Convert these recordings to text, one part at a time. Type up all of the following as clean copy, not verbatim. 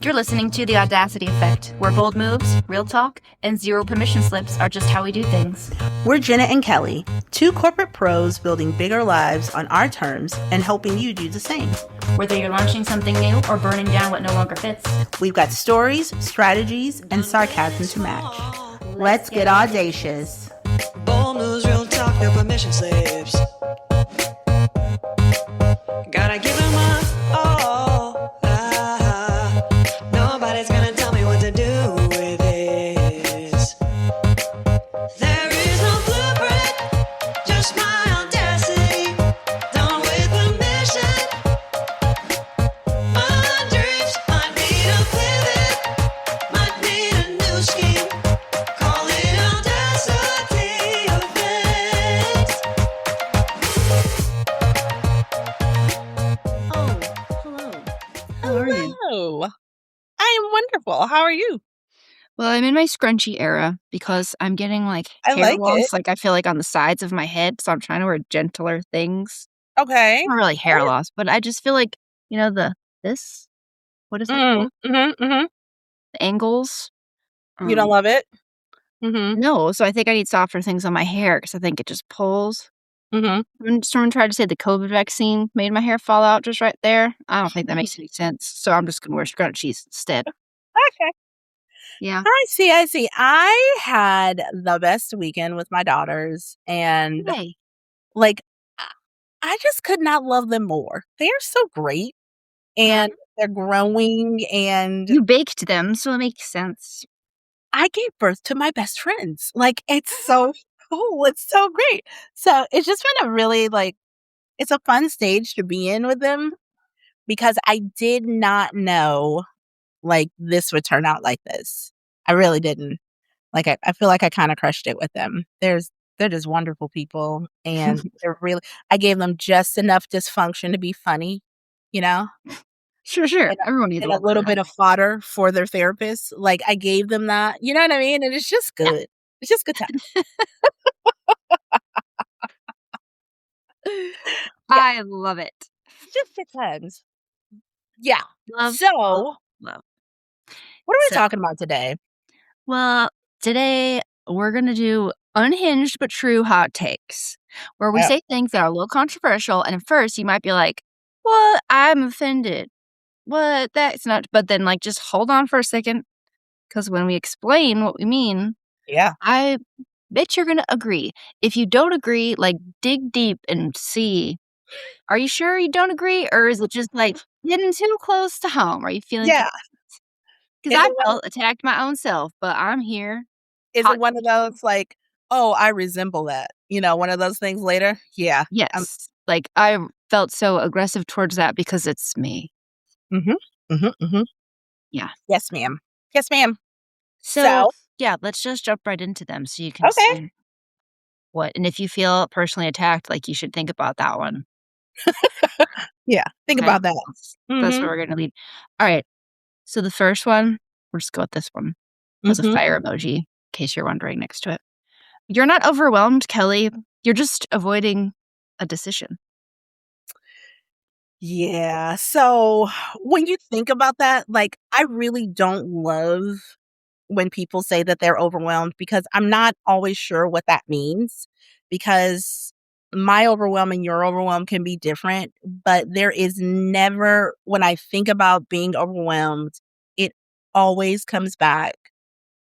You're listening to The Audacity Effect, where bold moves, real talk, and zero permission slips are just how we do things. We're Jenna and Kelly, two corporate pros building bigger lives on our terms and helping you do the same. Whether you're launching something new or burning down what no longer fits, we've got stories, strategies, and sarcasm to match. Let's get audacious. Bold moves, real talk, no permission slips. Gotta give them my all. Nobody's gonna tell me what to do with this. There is no blueprint, just my audacity. Done with permission. My dreams might need a pivot, might need a new scheme. Call it Audacity Effect. Oh, hello. How are you? Hello. I am wonderful. How are you? well, I'm in my scrunchy era because I'm getting I hair like loss, it. I feel on the sides of my head, so I'm trying to wear gentler things. Okay. Not really hair Sure. loss, but I just feel this, what is that Mm, called? mm-hmm. The angles. You don't love it? Mm-hmm. No, so I think I need softer things on my hair because I think it just pulls. Mm-hmm. When someone tried to say the COVID vaccine made my hair fall out just right there, I don't think that makes any sense. So I'm just gonna wear scrunchies instead. Okay. Yeah. I see. I had the best weekend with my daughters, and Hey. like I just could not love them more. They are so great, and they're growing, and You baked them, so it makes sense. I gave birth to my best friends. It's so cool. It's so great. So it's just been a really it's a fun stage to be in with them because I did not know this would turn out like this. I really didn't. I feel like I kind of crushed it with them. They're just wonderful people, and they're really. I gave them just enough dysfunction to be funny, you know, Sure. and, Everyone needs and a little bit of fodder for their therapist. I gave them that, you know what I mean? And it's just Yeah. good. It's just good time. Yeah, I love it. just good times. Yeah. Love. So, Love. what are we So- talking about today? Well, today we're gonna do unhinged but true hot takes, where we Oh. say things that are a little controversial, and at first you might be like, "What? I'm offended. What? That's not." But then, just hold on for a second, because when we explain what we mean, Yeah. I bet you're gonna agree. If you don't agree, dig deep and see. Are you sure you don't agree, or is it just getting too close to home? Are you feeling? Yeah. Because Is I it one- felt attacked my own self, but I'm here. Is Hot it one of those oh, I resemble that? One of those things later? Yeah. Yes. I felt so aggressive towards that because it's me. Mm-hmm. Yeah. Yes, ma'am. Yes, ma'am. So, yeah, let's just jump right into them so you can Okay. see what. And if you feel personally attacked, you should think about that one. Yeah. Think Okay? about that. That's Mhm. what we're going to lead. All right. So the first one, we'll just go with this one. Has a Mhm. fire emoji, in case you're wondering next to it. You're not overwhelmed, Kelly. You're just avoiding a decision. Yeah. So when you think about that, I really don't love when people say that they're overwhelmed because I'm not always sure what that means because my overwhelm and your overwhelm can be different, but there is never, when I think about being overwhelmed, it always comes back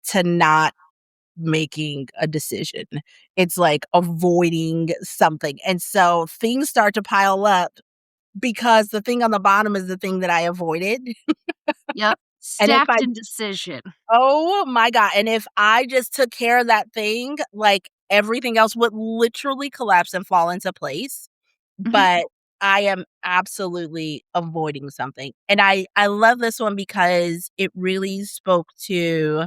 to not making a decision. It's like avoiding something. And so things start to pile up because the thing on the bottom is the thing that I avoided. Yep. And if Stacked indecision. Oh my God. And if I just took care of that thing, everything else would literally collapse and fall into place. Mhm. But I am absolutely avoiding something. And I love this one because it really spoke to,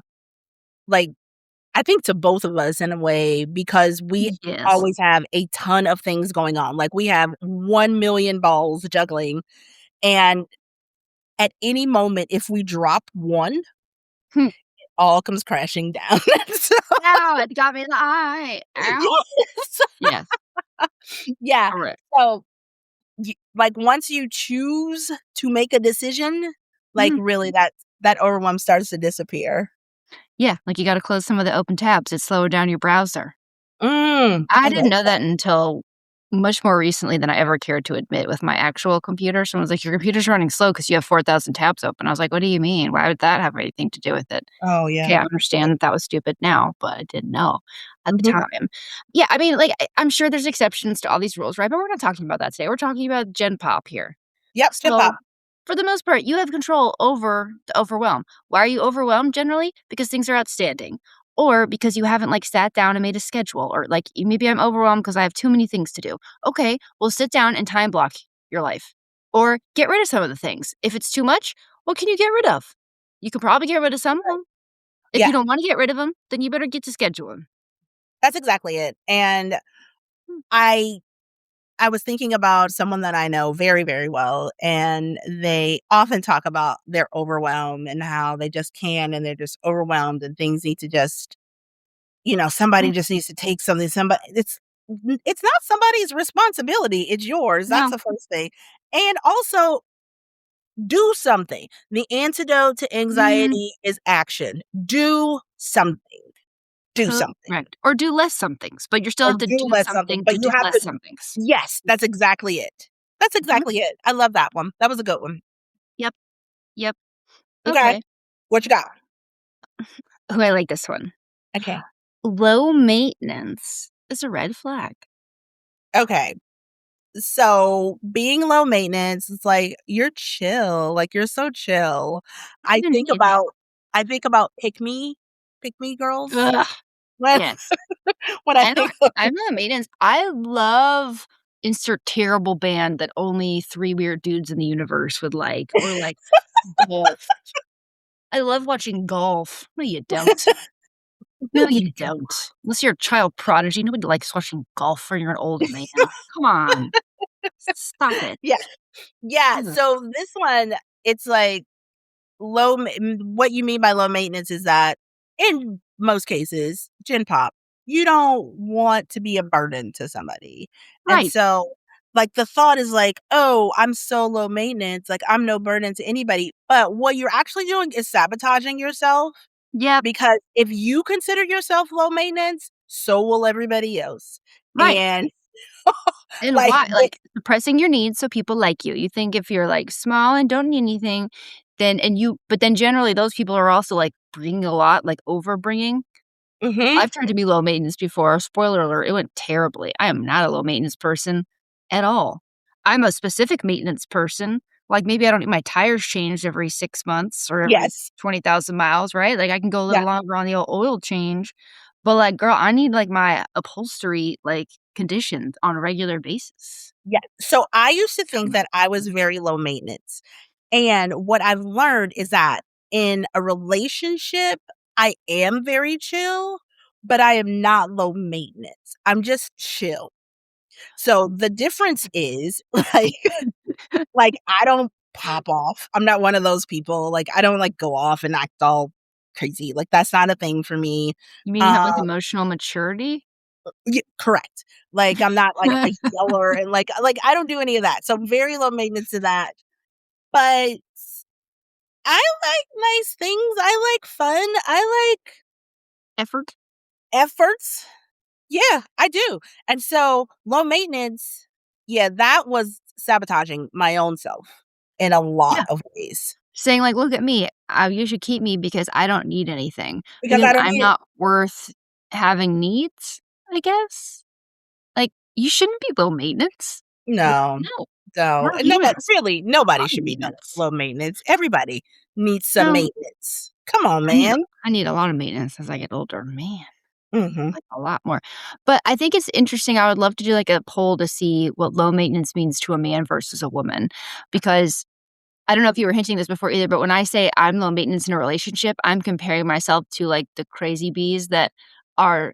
I think to both of us in a way, because we Yes. always have a ton of things going on. We have 1 million balls juggling. And at any moment, if we drop one, Hmm. it all comes crashing down. So, Ow, it got me in the eye. Ow. yes. Yes. Yeah. Correct. So, once you choose to make a decision, Mhm. really, that overwhelm starts to disappear. Yeah, like you gotta close some of the open tabs. It's slowing down your browser. I I didn't like know that. that until much more recently than I ever cared to admit with my actual computer. Someone was like, "Your computer's running slow because you have 4,000 tabs open." I was like, "What do you mean? Why would that have anything to do with it?" Oh, Okay, yeah. I understand that that was stupid now, but I didn't know at the Mhm. time. Yeah, I mean, like, I'm sure there's exceptions to all these rules, right? But we're not talking about that today. We're talking about Gen Pop here. Yep, Gen Pop. So, for the most part, you have control over the overwhelm. Why are you overwhelmed generally? Because things are outstanding. Or because you haven't like sat down and made a schedule, or like maybe I'm overwhelmed because I have too many things to do. Okay, well, sit down and time block your life. Or get rid of some of the things. If it's too much, what can you get rid of? You could probably get rid of some of them. If Yeah, you don't want to get rid of them, then you better get to scheduling. that's exactly it, and I I was thinking about someone that I know very, very well, and they often talk about their overwhelm and how they just can and they're just overwhelmed and things need to just, somebody Mm, just needs to take something. Somebody, it's not somebody's responsibility. It's yours. That's no. the first thing. And also do something. The antidote to Mhm. anxiety is action. Do something. Do something. Correct. Or do less somethings, but you still Or have to do do less something, something but to you do have less to. somethings. Yes, that's exactly it. That's Mhm. exactly it. I love that one. That was a good one. Yep. Yep. Okay. Okay. What you got? Oh, I like this one. Okay. Low maintenance is a red flag. Okay. So being low maintenance, it's like you're chill. Like you're so chill. What I do you think need? about pick me girls Ugh, when yes. when I I know think of I'm low maintenance. I love insert terrible band that only 3 weird dudes in the universe would like, or like golf. I love watching golf. No, you don't. No, you don't. Unless you're a child prodigy, nobody likes watching golf when you're an old man. Come on, stop it. Yeah. Yeah, Ugh. so this one, it's like what you mean by low maintenance is that in most cases, Gen Pop, you don't want to be a burden to somebody. And Right. so, like, the thought is like, "Oh, I'm so low maintenance, like, I'm no burden to anybody." But what you're actually doing is sabotaging yourself Yep. because if you consider yourself low maintenance, so will everybody else. Right. And, And like, why? Like suppressing your needs so people like you. You think if you're like small and don't need anything, but then generally those people are also like bringing a lot, like over bringing. mhm, I've tried to be low maintenance before. Spoiler alert, it went terribly. I am not a low maintenance person at all. I'm a specific maintenance person. Like maybe I don't need my tires changed every 6 months or every yes, 20,000 miles, right? Like I can go a yeah. little longer on the oil change. But like, girl, I need like my upholstery like conditioned on a regular basis. Yeah. So I used to think that I was very low maintenance. And what I've learned is that in a relationship, I am very chill, but I am not low maintenance. I'm just chill. So the difference is like like I don't pop off. I'm not one of those people. Like I don't like go off and act all crazy. Like that's not a thing for me. You mean you have Um like emotional maturity? correct. Like I'm not like a yeller and like I don't do any of that. So very low maintenance to that. But I like nice things. I like fun. I like Effort? efforts. Yeah, I do. And so low maintenance, yeah, that was sabotaging my own self in a lot Yeah. of ways Saying like, "Look at me. You should keep me because I don't need anything. because Because I don't I'm need it. not worth having needs," I guess? Like, you shouldn't be low maintenance. Like, No, no, no. we're all And nobody humans. really We're nobody all should be humans. low maintenance. Everybody needs some No, maintenance. Come on, I need man. I need a lot of maintenance as I get older, man, Mhm. like, a lot more. But I think it's interesting, I would love to do, like, a poll to see what low maintenance means to a man versus a woman, because I don't know if you were hinting this before either, but when I say I'm low maintenance in a relationship, I'm comparing myself to, like, the crazy bees that are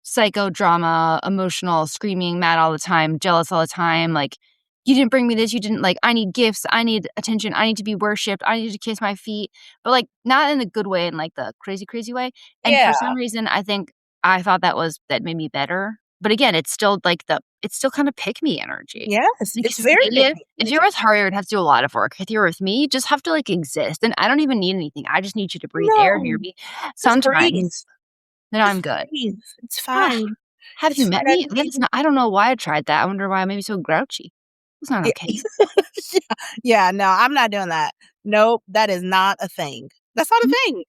psychodrama, emotional, screaming, mad all the time, jealous all the time, like, "You didn't bring me this, you didn't like, I need gifts, I need attention, I need to be worshipped, I need to kiss my feet," but, like, not in the good way, in, like, the crazy, crazy way, and for Yeah. some reason, I think I thought that made me better but again, it's still like it's still kind of pick me energy. Yes, Like, it's very picky. if you're with her, you'd have to do a lot of work. If you're with me, you just have to, like, exist, and I don't even need anything. I just need you to breathe air near No, me just breathe. sometimes, then I'm Just good. breathe. It's Ah, fine. have It's you fine. met I me? need That's not I don't know why I tried that. I wonder why I made me so grouchy. It's not yeah. okay. Yeah. Yeah, no, I'm not doing that. Nope, that is not a thing. That's not a Mm, thing.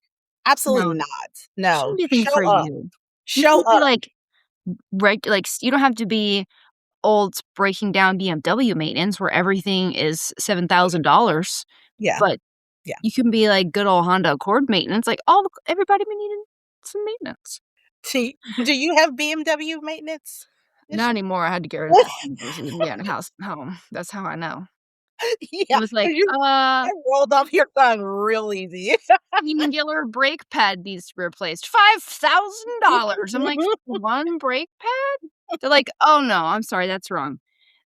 Absolutely no, not. shouldn't No, be a thing show for up. you. You Show can't be, up. like, you don't have to be old breaking down BMW maintenance where everything is $7,000, Yeah, but yeah. you can be, like, good old Honda Accord maintenance, like, everybody be needing some maintenance. See, do you have BMW maintenance Not issues? anymore, I had to get rid of it so we can get a home. That's how I know. It Yeah, was like, you that rolled off your tongue real easy. singular brake pad needs to be replaced. $5,000. I'm like, "1 brake pad?" They're like, "Oh, no, I'm sorry, that's wrong.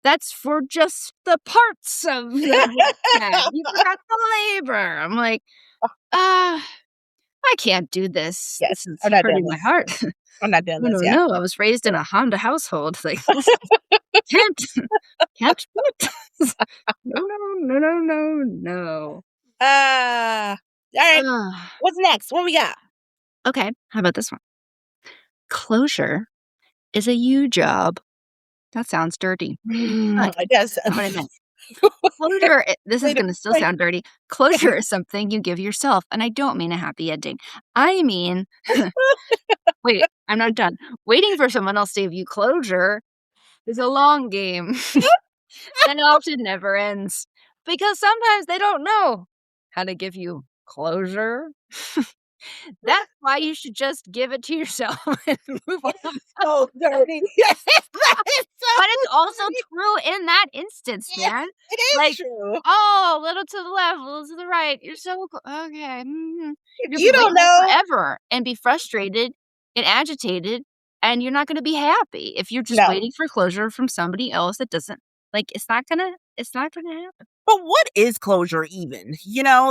That's for just the parts of the brake pad. You forgot the labor." I'm like, "Ah, I can't do this. Yes, This is I'm not doing hurting my this. heart." I'm not doing No, this, no, yeah. no, I was raised in a Honda household, like, this can't can't do it. No, no, no, no, no, no. Alright, Ugh. what's next? What we got? Okay, how about this one? Closure is a you job. That sounds dirty. But I guess not what I meant. Closure this is wait a gonna still wait. sound dirty. Closure is something you give yourself, and I don't mean a happy ending. I mean wait, I'm not done. Waiting for someone else to give you closure is a long game that often never ends because sometimes they don't know how to give you closure. That's why you should just give it to yourself and move It on. is so dirty. Yes, that is But so it's also dirty. true in that instance, Yes, man. it is Like, true. "Oh, a little to the left, a little to the right. You're so okay, mhm." If You'll be you don't waiting there know forever and be frustrated and agitated, and you're not gonna be happy if you're just no. waiting for closure from somebody else that doesn't like, it's not gonna happen. But what is closure even?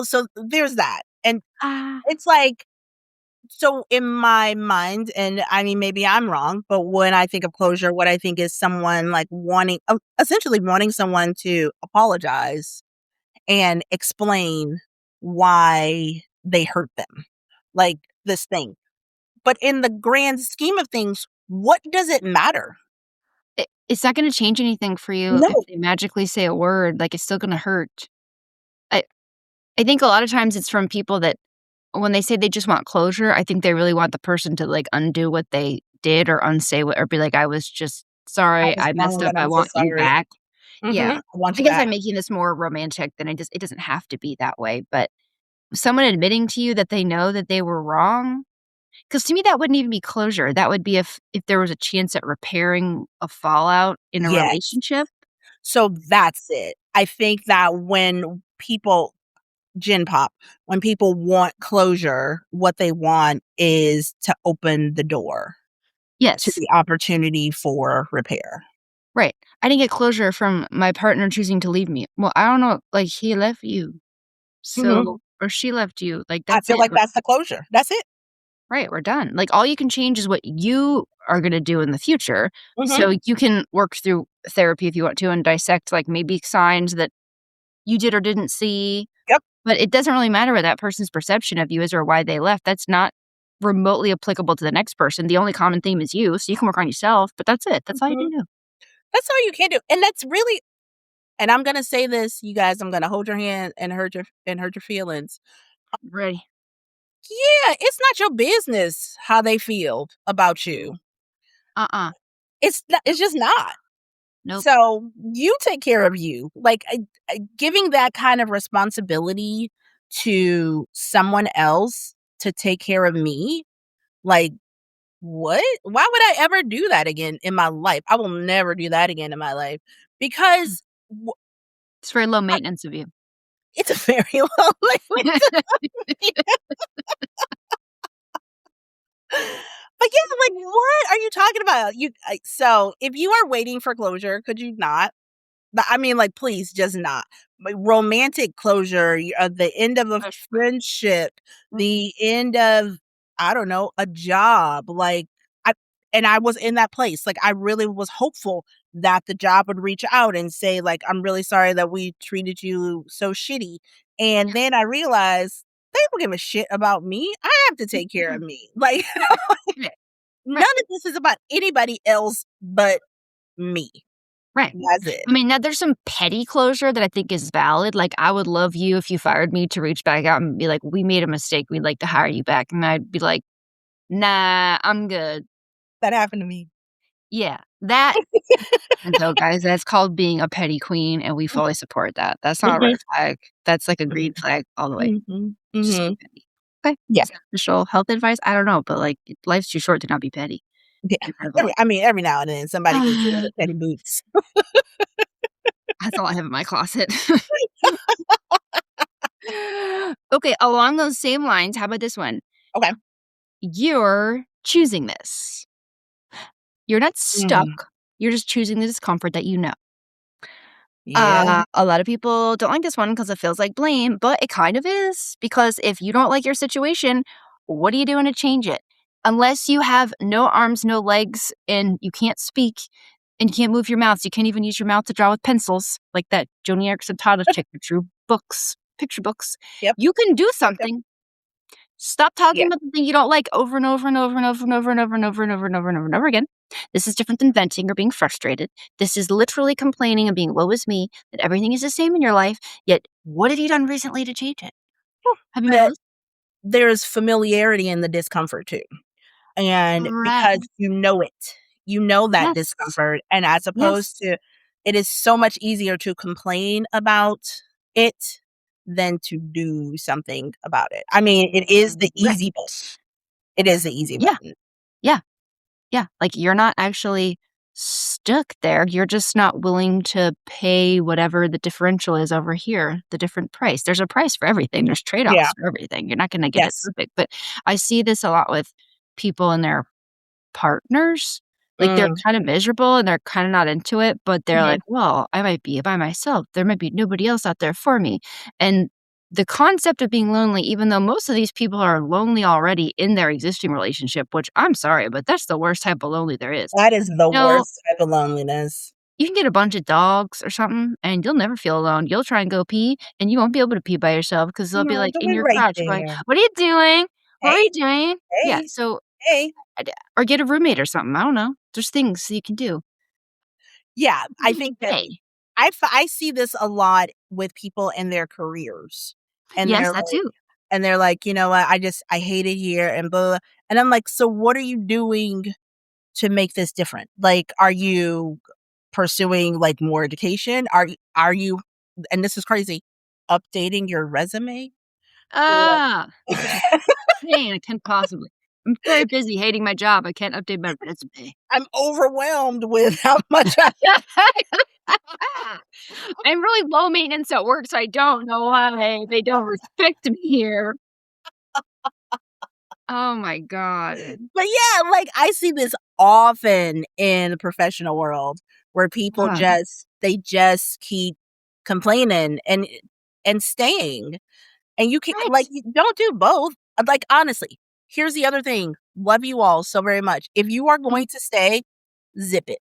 So there's that. And Ah, it's like, so in my mind, and I mean, maybe I'm wrong, but when I think of closure, what I think is someone like essentially wanting someone to apologize and explain why they hurt them, like this thing. But in the grand scheme of things, what does it matter? it's not gonna change anything for you if No. they magically say a word, like, it's still gonna hurt. I I think a lot of times it's from people that when they say they just want closure, I think they really want the person to, like, undo what they did or unsay what or be like, "I was just I sorry, was I messed wrong up, and I I'm so want you sorry. back." Yeah. I want I you guess back. I'm making this more romantic than it doesn't have to be that way, but someone admitting to you that they know that they were wrong, because to me, that wouldn't even be closure, that would be if there was a chance at repairing a fallout in a Yes. relationship. So that's it. I think that when people Gen Pop, when people want closure, what they want is to open the door to Yes. the opportunity for repair. Right. I didn't get closure from my partner choosing to leave me. Well, I don't know, like, he left you, Mhm. so or she left you, like, I that's feel it, like that's the closure. That's it. we're done. Like, all you can change is what you are gonna do in the future, Mhm. so you can work through therapy if you want to and dissect, like, maybe signs that you did or didn't see, Yep. but it doesn't really matter what that person's perception of you is or why they left. That's not remotely applicable to the next person. The only common theme is you, so you can work on yourself, but that's it. That's all you Mhm. do. That's all you can do. And that's really, and I'm gonna say this, you guys, I'm gonna hold your hand and hurt your feelings. Ready. Yeah, it's not your business how they feel about you. Uh-uh. It's just not. Nope. So you take care of you. Like giving that kind of responsibility to someone else to take care of me, like what? Why would I ever do that again in my life? I will never do that again in my life because It's very low maintenance of you. it's a very low limit. But yeah, like what are you talking about? So if you are waiting for closure, could you not? I mean, like, please, just not. Like, romantic closure, the end of a Push. friendship, Mhm. the end of, I don't know, a job. Like, I and I was in that place. Like, I really was hopeful that the job would reach out and say, like, "I'm really sorry that we treated you so shitty." And then I realized they don't give a shit about me. I have to take care of Mhm. me. Like, Right, none right, of this is about anybody else but me. right. That's it. I mean, now there's some petty closure that I think is valid. Like, I would love you if you fired me to reach back out and be like, "We made a mistake. We'd like to hire you back." And I'd be like, "Nah, I'm good." That happened to me. Yeah, that and so, guys, that's called being a petty queen, and we fully support that. That's not a red Mhm, flag. That's like a green mhm, flag all the way. mhm, Just be mhm. petty. Okay. Yeah, Is that official health advice? I don't know, but, like, life's too short to not be petty. yeah. Get rid of 'em. Every now and then somebody can get the petty boots. That's all I have in my closet. Okay, along those same lines, how about this one? Okay. You're choosing this. You're not Mhm. stuck. You're just choosing the discomfort that you know. Yeah. A lot of people don't like this one because it feels like blame, but it kind of is because if you don't like your situation, what are you doing to change it? Unless you have no arms, no legs, and you can't speak and you can't move your mouth, so you can't even use your mouth to draw with pencils like that Joni Eareckson Tada chick who drew books, picture books. Yep, You can do yep. something. Stop talking Yeah. about the thing you don't like over and over and over and over and over and over and over and over and over and over and over again. This is different than venting or being frustrated. This is literally complaining and being woe is me that everything is the same in your life. Yet, what have you done recently to change it? Whew, have you made a But list? there's familiarity in the discomfort too. And Right. because you know that Yes. discomfort, and as opposed Yes. to it is so much easier to complain about it than to do something about it. I mean, it is the Right. easy button. It is the easy Yeah. button. Yeah. Yeah. Like you're not actually stuck there. You're just not willing to pay whatever the differential is over here, the different price. There's a price for everything. There's Yeah. trade-offs for everything. You're not going to get it Yes. perfect. But I see this a lot with people in their partners. Like, they're Mm, kinda miserable and they're kinda not into it, but they're like, mhm. "Well, I might be by myself. There might be nobody else out there for me." And the concept of being lonely, even though most of these people are lonely already in their existing relationship, which I'm sorry, but that's the worst type of lonely there is. That is the You know, worst type of loneliness. you can get a bunch of dogs or something, and you'll never feel alone. You'll try and go pee, and you won't be able to pee by yourself because 'cause they'll be, No, like, they'll in be your right crotch going, there. "What are you doing? What are "Hey, you doing?" Yeah, hey, so hey." or get a roommate or something, I don't know. There's things you can do. Yeah, I Be think that gay. I see this a lot with people in their careers, and Yes, that too. they're like, "You know what? I hate it here," and blah, blah, and I'm like, "So what are you doing to make this different? Like, are you pursuing, like, more education? Are you" and this is crazy, "updating your resume?" Or Ah, dang, I can't possibly. I'm very busy hating my job, I can't update my resume. I'm overwhelmed with how much I I'm really low maintenance at work, so I don't know why they don't respect me here. Oh my god. but yeah, like, I see this often in the professional world where people Ugh, they just keep complaining and staying, and you can like, right. you don't do both. Like, honestly, here's the other thing, love you all so very much. If you are Mm, going to stay, zip it.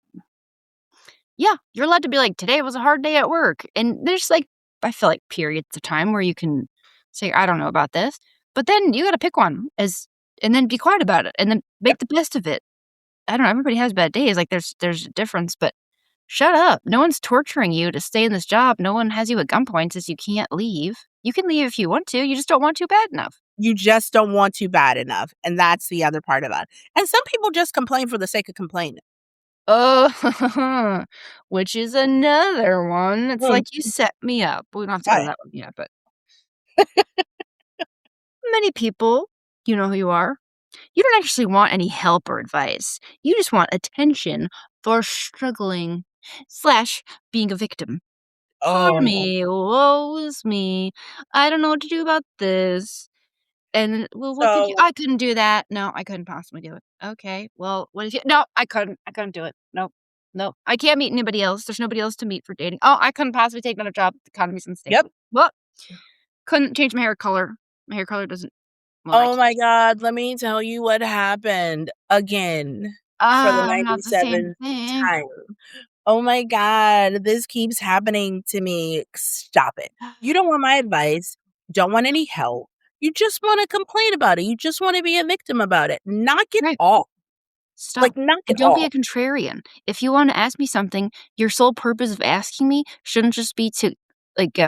yeah, you're allowed to be like, "Today was a hard day at work," and there's, like, I feel like periods of time where you can say, "I don't know about this," but then you gotta pick one as and then be quiet about it, and then Yep. make the best of it. I don't know, everybody has bad days, like, there's a difference, but shut up. No one's torturing you to stay in this job. No one has you at gunpoint, says you can't leave. You can leave if you want to, you just don't want to bad enough. You just don't want to bad enough, and that's the other part about it. And some people just complain for the sake of complaining. Oh, which is another one. It's Mm, like you set me up. We don't have to go to right. that one yet, but many people, you know who you are. You don't actually want any help or advice. You just want attention for struggling slash being a victim. Poor Oh, me, woe is me. I don't know what to do about this. And then, "Well, what could you" so "I couldn't do that. No, I couldn't possibly do it." "Okay, well, what if you" "No, I couldn't. I couldn't do it. Nope. Nope. I can't meet anybody else. There's nobody else to meet for dating. Oh, I couldn't possibly take another job. The economy's yep. unstable. Well, couldn't change my hair color. My hair color doesn't well, I Oh can my god, let me tell you what happened again. for the Not the same 97th thing. time. Oh my god, this keeps happening to me. Stop it. You don't want my advice, don't want any help. You just wanna complain about it. You just wanna be a victim about it. Knock it Right. off. Stop. Like, knock And it don't be off. a contrarian. If you wanna ask me something, your sole purpose of asking me shouldn't just be to, like,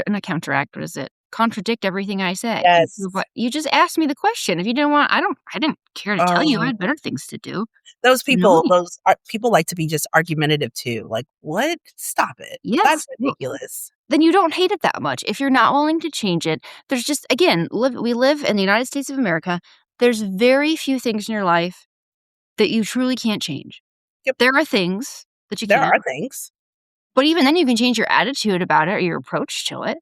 not counteract, what is it? Contradict everything I say and Yes. prove what you just asked me the question. If you didn't want I didn't care to tell you, I Oh, had better things to do. those It's people annoying. those ar people like to be just argumentative too. Like, "What? Stop it. That's Yes. Well, ridiculous." then you don't hate it that much. If you're not willing to change it, there's just again, we live in the United States of America. There's very few things in your life that you truly can't change. Yep, There are things that you there can't, are things. but even then you can change your attitude about it or your approach to it.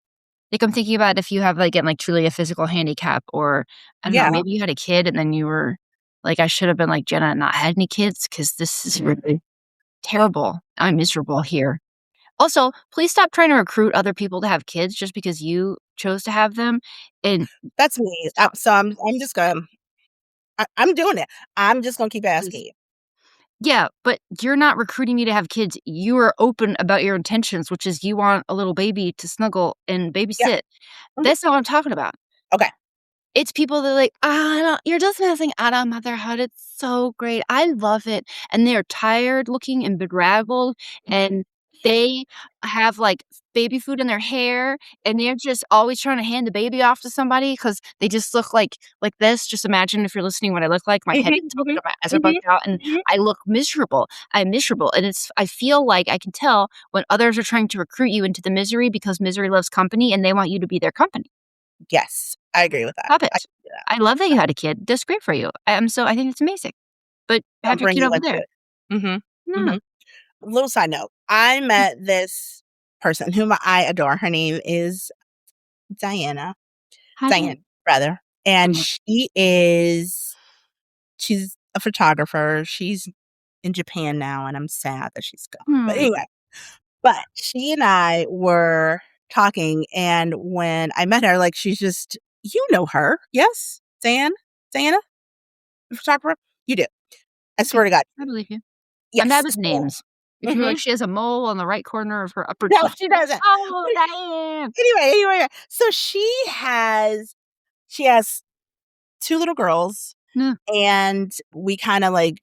Like, I'm thinking about if you have, like, truly a physical handicap or, I don't know, Yeah, maybe you had a kid and then you were like, "I should have been like Jenna and not had any kids because this is really terrible. I'm miserable here." Also, please stop trying to recruit other people to have kids just because you chose to have them, and that's me. stop, So I'm just gonna I'm doing it. I'm just gonna keep asking please. you. Yeah, but you're not recruiting me to have kids. You are open about your intentions, which is you want a little baby to snuggle and Yeah, babysit. mhm, That's not what I'm talking about. okay. It's people that are like, "Ah, you're just missing out on motherhood. It's so great. I love it." And they're tired looking and bedraggled, and they have, like, baby food in their hair, and they're just always trying to hand the baby off to somebody because they just look like this. Just imagine if you're listening what I look like. My head Mhm, is tilted, mhm, my eyes are mhm, bugged out, and mhm. I look miserable. I'm miserable, and I feel like I can tell when others are trying to recruit you into the misery because misery loves company, and they want you to be their company. Yes, I agree with that. Stop I it. can see that. I love that you had a kid. That's great for you. I think it's amazing. But Don't have your bring kid you over into there. it. Mhm, No. mhm. Little side note, I Mm, met this person whom I adore. Her name is Diana. hi there. Diane, rather, and Mhm. she's a photographer. She's in Japan now, and I'm sad that she's gone. But Hmm. anyway, but she and I were talking, and when I met her, like, she's just you know her, yes? Diana, the photographer? You do. I Yeah, swear to God. I believe you. I'm bad Yes. with names. If you're like, Mhm. "She has a mole on the right corner of her upper No, cheek," she I'm like, doesn't. "Oh, But Diane." anyway, so she has 2 little girls, No. and we kinda, like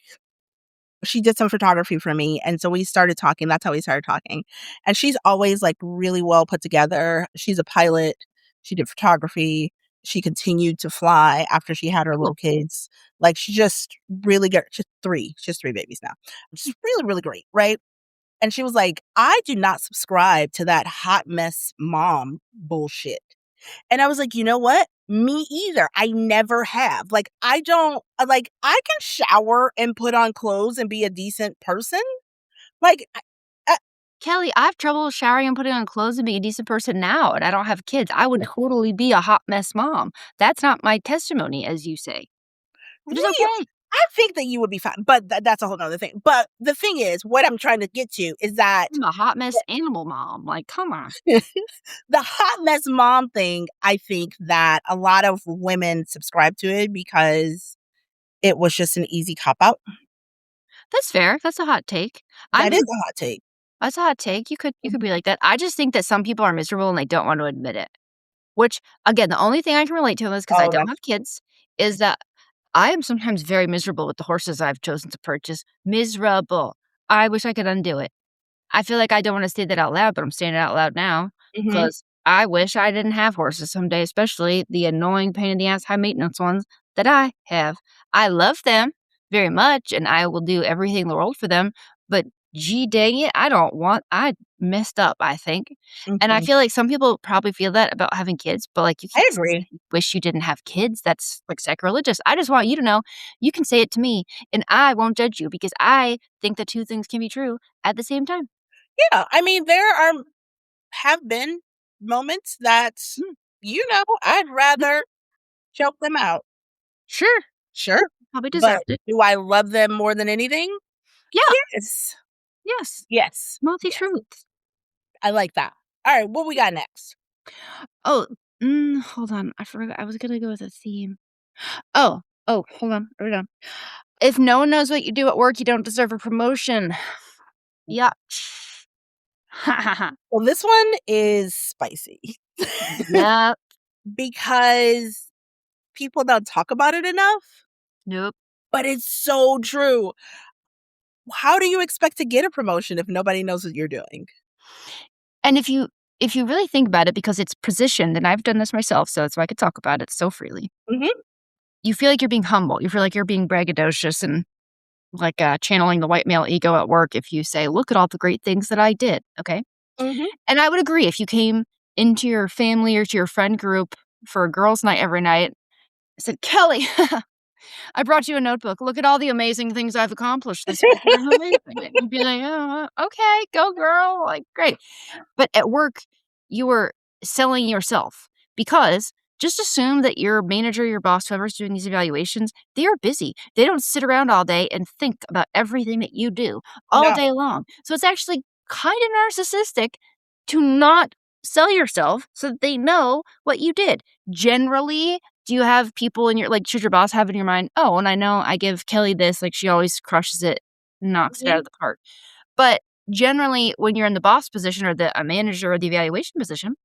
she did some photography for me, and so we started talking, that's how we started talking, and she's always, like, really well put together. She's a pilot, she did photography, she continued to fly after she had her Cool. little kids. Like, she's just really good. She has 3 babies now. Mm, Just really, really great, right? And she was like, "I do not subscribe to that hot mess mom bullshit." And I was like, "You know what? Me either. I never have. Like, I don't like, I can shower and put on clothes and be a decent person. Like, I Kelly, I have trouble showering and putting on clothes and being a decent person now, and I don't have kids. I would totally be a hot mess mom. That's not my testimony, as you say. It is really okay. I think that you would be fine, but that's a whole nother thing. But the thing is, what I'm trying to get to is that I'm a hot mess animal mom. Like, come on. the hot mess mom thing, I think that a lot of women subscribe to it because it was just an easy cop out. That's fair. That's a hot take. I'm That is a hot take. That's a hot take. You could Mhm, be like that. I just think that some people are miserable and they don't want to admit it. Which, again, the only thing I can relate to in this, because I oh, don't that's have kids, is that I am sometimes very miserable with the horses I've chosen to purchase. Miserable. I wish I could undo it. I feel like I don't wanna say that out loud, but I'm saying it out loud now mhm, because I wish I didn't have horses someday, especially the annoying pain in the ass, high maintenance ones that I have. I love them very much, and I will do everything in the world for them, but gee dang it, I messed up, I think, and I mhm. feel like some people probably feel that about having kids, but, like, you I can't say agree. you wish you didn't have kids, that's, like, sacrilegious. I just want you to know you can say it to me, and I won't judge you because I think the 2 things can be true at the same time. Yeah, I mean, there have been moments that, Mm, I'd mm, rather choke them out. sure, Sure, probably but deserved it. do I love them more than anything? Yeah, Yes. yes, Yes. Yes. multi-truths. I like that. Alright, what we got next? Oh, hold on, I forgot I was gonna go with a theme. Hold on, wrote it down. If no one knows what you do at work, you don't deserve a promotion. Yeah. Well, this one is spicy Yeah. because people don't talk about it enough, Nope. but it's so true. How do you expect to get a promotion if nobody knows what you're doing? And if you really think about it, because it's positioned, and I've done this myself, so that's why I could talk about it so freely. Mhm, You feel like you're being humble. You feel like you're being braggadocious and like channeling the white male ego at work if you say, "Look at all the great things that I did." Okay, mhm. and I would agree if you came into your family or to your friend group for a girls' night every night, I said, "Kelly, I brought you a notebook. Look at all the amazing things I've accomplished this week. They're amazing." And you'd be like, "Oh, okay, go girl, like great." But at work, you were selling yourself because just assume that your manager, your boss, whoever's doing these evaluations, they are busy. They don't sit around all day and think about everything that you do all No, day long. So it's actually kind of narcissistic to not sell yourself so that they know what you did. Generally, do you have people in your, like, should your boss have in your mind, oh, and I know I give Kelly this, like, she always crushes it, knocks it out mhm. of the park. But generally, when you're in the boss position or the a manager or the evaluation position,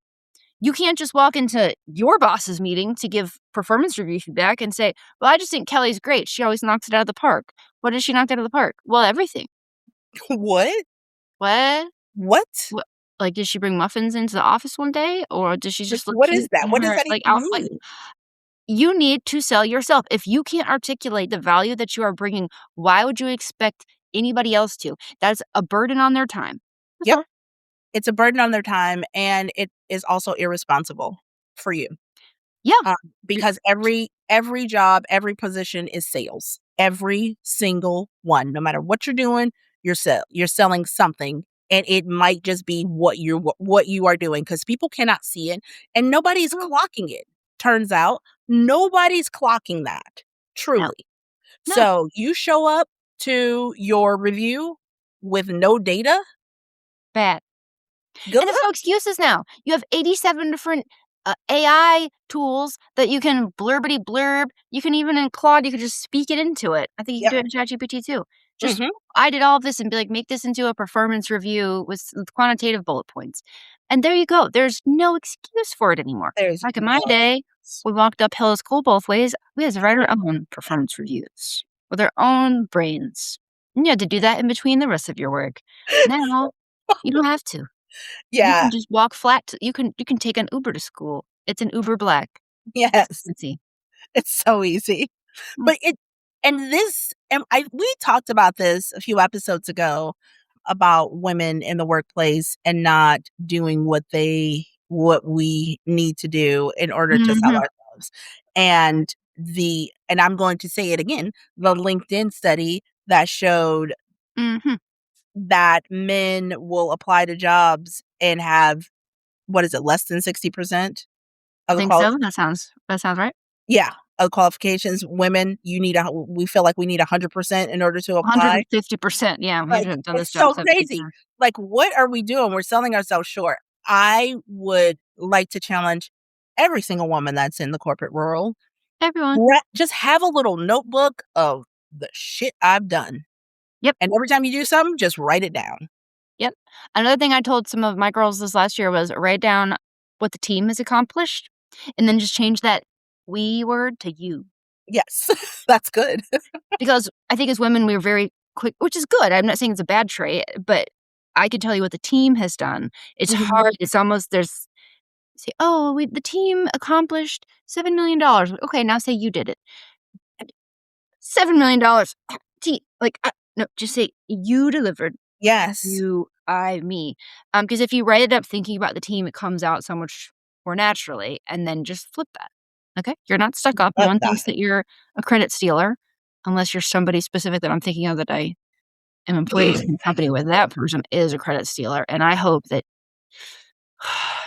you can't just walk into your boss's meeting to give performance review feedback and say, "Well, I just think Kelly's great. She always knocks it out of the park." What has she knocked out of the park? Well, everything. What? What? What? What? Like, did she bring muffins into the office one day, or does she Like, just look what is cute that? in What does her, that like, even out like, mean? you need to sell yourself. If you can't articulate the value that you are bringing, why would you expect anybody else to? That's a burden on their time. That's Yep. all. It's a burden on their time, and it is also irresponsible for you. Yeah. Um, because every job, every position is sales. Every single one. No matter what you're doing, you're selling something, and it might just be what you are doing because people cannot see it, and nobody's No. clocking it. Turns out nobody's clocking that, No. truly. No. So you show up to your review with no data, Bad. good And there's no luck. excuses now. You have 87 different AI tools that you can blurbity blurb. You can even in Claude, you can just speak it into it. I think you can Yep. do it in ChatGPT too. Just, Mhm. I did all of this and be like, make this into a performance review with quantitative bullet points. And there you go. There's no excuse for it anymore. There's Back in my no day, excuse. we walked uphill to school both ways. We had to write our own performance reviews with our own brains. And you had to do that in between the rest of your work. Now, you don't have to. You Yeah, can just walk flat to you can take an Uber to school. It's an Uber Black. It's yes. fancy. It's so easy. Mm, But it and this and I we talked about this a few episodes ago about women in the workplace and not doing what we need to do in order to sell mhm, ourselves. And I'm going to say it again, the LinkedIn study that showed mhm. that men will apply to jobs and have, what is it, less than 60% I of the think qual so. That sounds right. yeah, of qualifications. Women, we feel like we need 100% in order to apply. 150%. Yeah, we Like, haven't done this it's job so 17 crazy. times. Like, what are we doing? We're selling ourselves short. I would like to challenge every single woman that's in the corporate world. Everyone. Just have a little notebook of the shit I've done. Yep, And every time you do something, just write it down. yep. Another thing I told some of my girls this last year was write down what the team has accomplished, and then just change that "we" word to "you." Yes, that's good. Because I think as women, we're very quick, which is good. I'm not saying it's a bad trait, but I can tell you what the team has done. It's Mhm. hard. It's almost there's say, "Oh, the team accomplished $7 million." Okay, now say you did it. $7 million. Like, no, just say you delivered. Yes. You, I, me. Because if you write it up thinking about the team, it comes out so much more naturally, and then just flip that. Okay, you're not stuck up. No Love one that. thinks that you're a credit stealer, unless you're somebody specific that I'm thinking of that I am employed at the same company with. That person is a credit stealer, and I hope that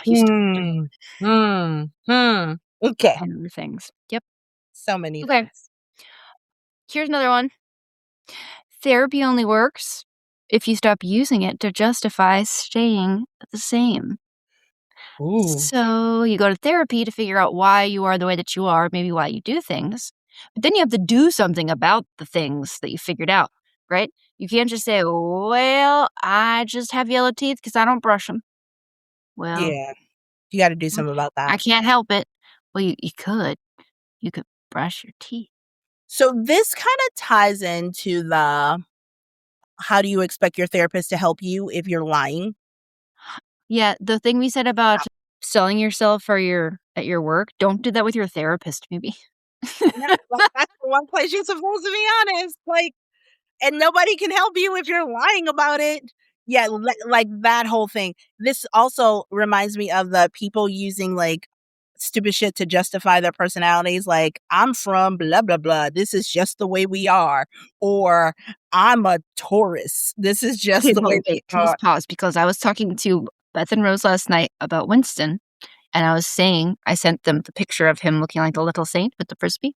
you stop doing Hmm. Hmm. Hmm. Okay. other things. Yep. So many Okay. things. Here's another one. Therapy only works if you stop using it to justify staying the same. Ooh. So you go to therapy to figure out why you are the way that you are, maybe why you do things. But then you have to do something about the things that you figured out, right? You can't just say, "Well, I just have yellow teeth because I don't brush them." Well, Yeah. You gotta do mm, something about I that. can't help it. Well, you could. You could brush your teeth. So this kinda ties into the how do you expect your therapist to help you if you're lying? Yeah, the thing we said about selling yourself for your at your work, don't do that with your therapist, maybe. No, like, that's the one place you're supposed to be honest, like, and nobody can help you if you're lying about it. Yeah, like, that whole thing. This also reminds me of the people using, like, stupid shit to justify their personalities, like, "I'm from blah, blah, blah. This is just the way we are," or, "I'm a Taurus. This is Okay, just the way but we wait, please are." pause because I was talking to Beth and Rose last night about Winston, and I was saying I sent them the picture of him looking like the little saint with the frisbee,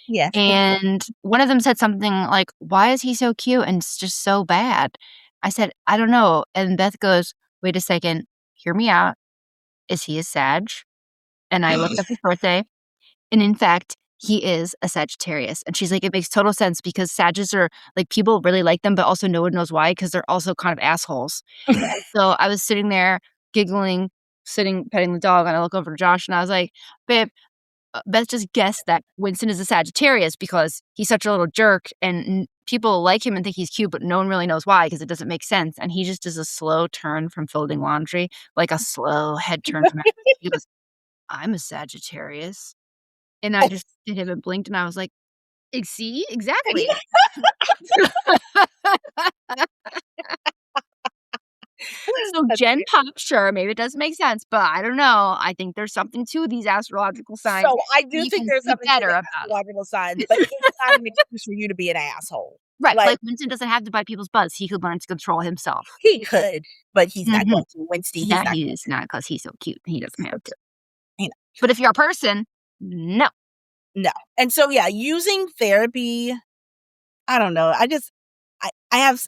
Yes. and one of them said something like, "Why is he so cute and it's just so bad?" I said, "I don't know," and Beth goes, "Wait a second, hear me out. Is he a Sag?" And I looked up his birthday, and in fact, he is a Sagittarius, and she's like, "It makes total sense because Sages are like, people really like them, but also no one knows why because 'cause they're also kind of assholes." So I was sitting there giggling, sitting petting the dog, and I look over to Josh, and I was like, "Babe, Beth just guessed that Winston is a Sagittarius because he's such a little jerk, and people like him and think he's cute, but no one really knows why because it doesn't make sense, and he just does a slow turn from folding laundry, like a slow head turn from he goes, 'I'm a Sagittarius.'" And I just did him and blinked, and I was like, see? Exactly." So That's Gen great. Pop, sure, maybe it doesn't make sense, but I don't know. I think there's something to these astrological signs. So, I do You think can there's be something to better the about it. astrological signs, but it's not an excuse for you to be an asshole. Right, Like, like Winston doesn't have to bite people's butts. He could learn to control himself. he could, but he's not Mhm. going to. Winsty, he's Yeah, not he going is not because he's so cute. He doesn't have to. to. But if you're a person, no. No. And so, yeah, using therapy, I don't know. I have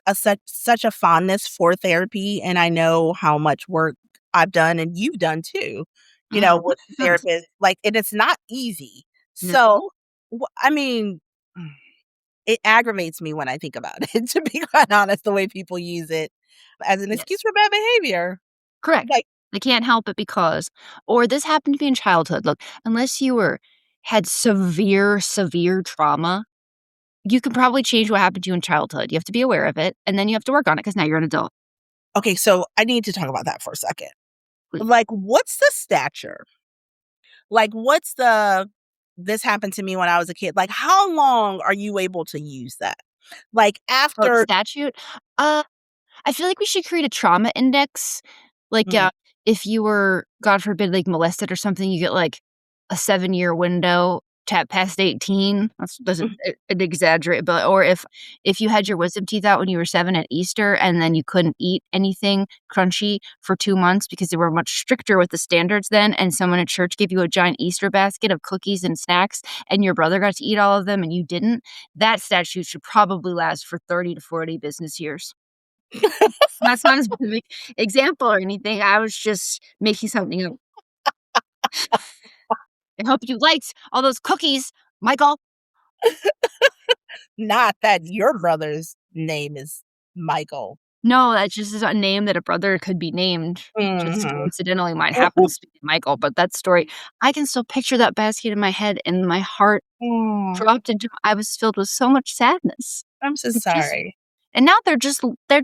such a fondness for therapy, and I know how much work I've done and you've done too, Mhm. with Tons. therapists. Like, and it's not easy. No. So, I mean, it aggravates me when I think about it, to be quite honest, the way people use it as an excuse Yes. for bad behavior. Correct. Like, They can't help it because or this happened to me in childhood. Look, unless you had severe, severe trauma, you can probably change what happened to you in childhood. You have to be aware of it, and then you have to work on it because now you're an adult. okay, so I need to talk about that for a second. Please. Like, what's the stature? Like, what's the this happened to me when I was a kid. Like, how long are you able to use that? Like, Oh, after statute? Uh, I feel like we should create a trauma index. Like, mm, if you were, God forbid, like, molested or something, you get, like, a 7-year window tap past 18. That's doesn't mm, it exaggerate, but or if you had your wisdom teeth out when you were 7 at Easter and then you couldn't eat anything crunchy for 2 months because they were much stricter with the standards then, and someone at church gave you a giant Easter basket of cookies and snacks, and your brother got to eat all of them and you didn't, that statute should probably last for 30 to 40 business years. That's not a specific example or anything, I was just making something up. I hope you liked all those cookies, Michael. not that your brother's name is Michael. No, that just is a name that a brother could be named. Just Mhm. coincidentally, mine happens to be Michael, but that story I can still picture that basket in my head, and my heart Mm, dropped into I was filled with so much sadness. I'm so It just sorry. and now they're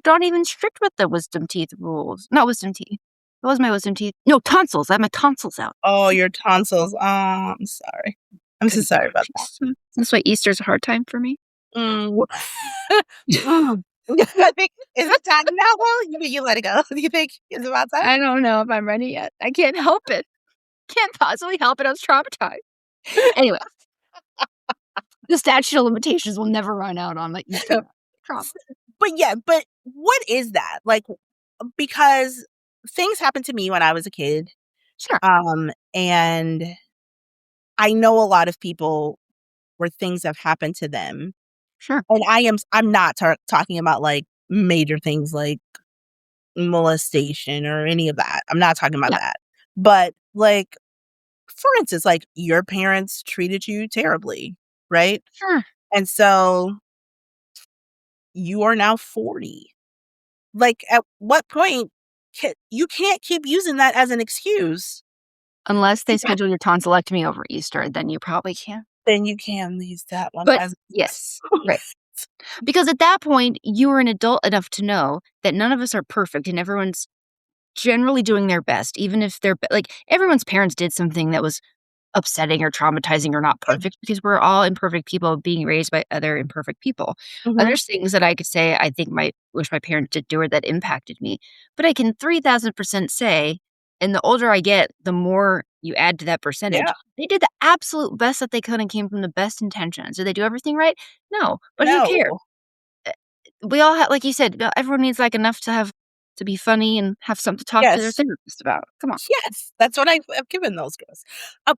not even strict with the wisdom teeth rules. Not wisdom teeth. What was my wisdom teeth? No, tonsils. I had my tonsils out. Oh, your tonsils. Oh, I'm sorry. I'm so Couldn't sorry about that. That's why Easter's a hard time for me. Mm. Mm. I think is it time now, though? You let it go. Do you think it's about time? I don't know if I'm ready yet. I can't help it. Can't possibly help it. I was traumatized. Anyway, the statute of limitations will never run out on my Easter trauma. But yeah, but what is that? Like, because things happened to me when I was a kid, Sure, and I know a lot of people where things have happened to them, sure. and I'm not talking about, like, major things like molestation or any of that. I'm not talking about Yeah. that. But, like, for instance, like, your parents treated you terribly. right? Sure. And so you are now 40. Like, at what point you can't keep using that as an excuse. Unless they Yeah. schedule your tonsillectomy over Easter, then you probably can. Then you can use that one But as yes, right. Because at that point, you are an adult enough to know that none of us are perfect and everyone's generally doing their best, even if they're like, everyone's parents did something that was upsetting or traumatizing or not perfect because we're all imperfect people being raised by other imperfect people. Mhm. There's things that I could say I think my wish my parents did do or that impacted me, but I can 3,000% say, and the older I get, the more you add to that percentage. Yeah. They did the absolute best that they could and came from the best intentions. Did they do everything right? No, but who cares? No. Eh, we all have, like you said, everyone needs like enough to be funny and have something to talk to their Yes. therapist about. Come on. Yes. That's what I've given those girls.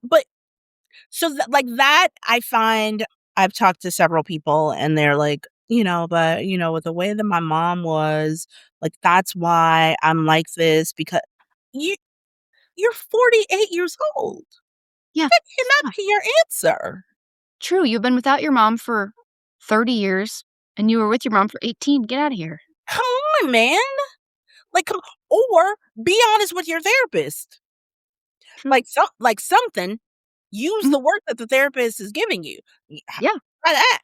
But so like that, I find I've talked to several people and they're like, but with the way that my mom was, like that's why I'm like this because you you're 48 years old. Yeah. That cannot Yeah. be your answer. True, you've been without your mom for 30 years, and you were with your mom for 18. Get out of here. Come on, man. Like, or be honest with your therapist. True. Like something. Use Mhm. the work that the therapist is giving you. Yeah, Try that.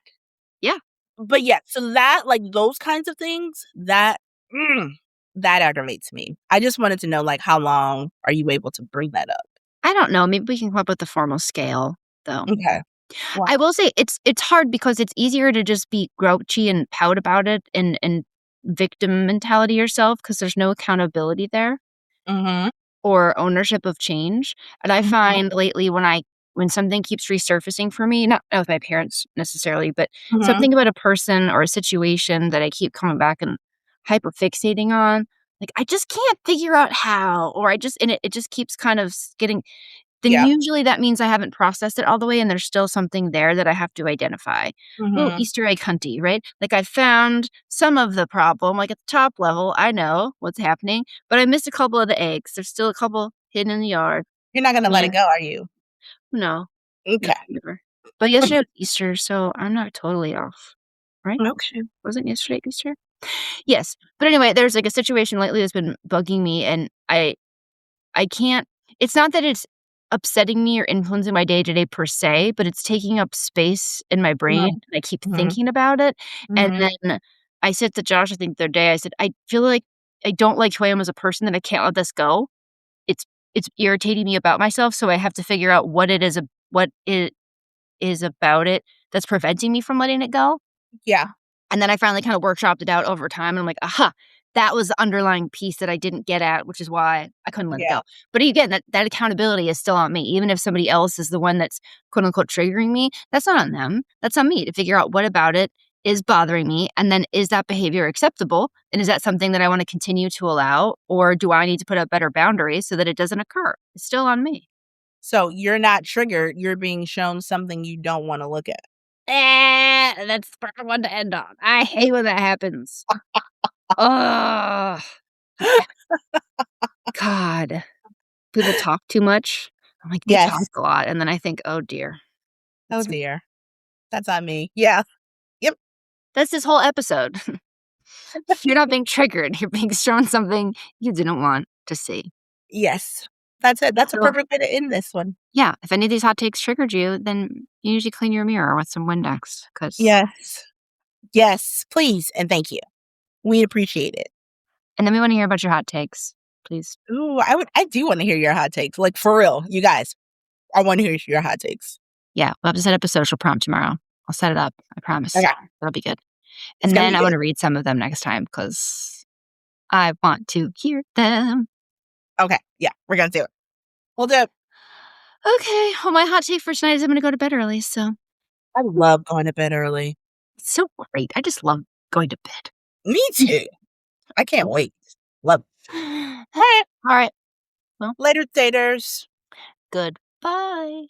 yeah. But yeah, so that like those kinds of things mm, that aggravates me. I just wanted to know like how long are you able to bring that up? I don't know, maybe we can come up with a formal scale, though. Okay. I Wow. will say it's hard because it's easier to just be grouchy and pout about it and victim mentality yourself because there's no accountability there. Mhm. Or ownership of change, and I Mhm. find lately when something keeps resurfacing for me, not with my parents necessarily, but Mhm. something about a person or a situation that I keep coming back and hyper fixating on, like, I just can't figure out how, or I just and it just keeps kind of getting then Yeah. usually that means I haven't processed it all the way and there's still something there that I have to identify. Little Mhm. Easter egg hunty, right? Like I found some of the problem, like at the top level, I know what's happening, but I missed a couple of the eggs. There's still a couple hidden in the yard. You're not gonna let it Yeah. go, are you? No, no, Okay. never. But yesterday was Easter, so I'm not totally off, right? Okay. Wasn't yesterday Easter? Yes. But anyway, there's like a situation lately that's been bugging me and I can't it's not that it's upsetting me or influencing my day-to-day per se, but it's taking up space in my brain, Mhm. and I keep Mhm. thinking about it, and Mhm. then I said to Josh, I think the other day, I said, "I feel like I don't like who I am as a person, that I can't let this go. It's it's irritating me about myself, so I have to figure out what it is about it that's preventing me from letting it go." Yeah. And then I finally kind of workshopped it out over time, and I'm like, "Aha, that was the underlying piece that I didn't get at, which is why I couldn't let it Yeah. go." But again, that accountability is still on me. Even if somebody else is the one that's, quote, unquote, "triggering me," that's not on them. That's on me to figure out what about it is bothering me, and then is that behavior acceptable, and is that something that I wanna continue to allow, or do I need to put up better boundaries so that it doesn't occur? It's still on me. So you're not triggered, you're being shown something you don't wanna look at. That's the perfect one to end on. I hate when that happens. Ugh. God, people talk too much. I'm like, "They talk Yes. a lot," and then I think, "Oh, dear." Oh, That's dear. That's on me. Yeah. Yep. that's this whole episode. You're not being triggered, you're being shown something you didn't want to see. Yes. That's it. That's a So, perfect way to end this one. yeah, if any of these hot takes triggered you, then you usually clean your mirror with some Windex, 'cause Yes. Yes, please, and thank you. We appreciate it. and then we wanna hear about your hot takes, please. Ooh, I do wanna hear your hot takes, like, for real, you guys. I wanna hear your hot takes. Yeah, we'll have to set up a social prompt tomorrow. I'll set it up, I promise. Okay. It'll be good. It's And gonna then be I good. wanna read some of them next time, 'cause I want to hear them. Okay. Yeah, we're gonna do it. We'll do it. Okay, well, my hot take for tonight is I'm gonna go to bed early, so I love going to bed early. it's so great. I just love going to bed. Me too. I can't wait. Love Alright, well, Later, daters. goodbye.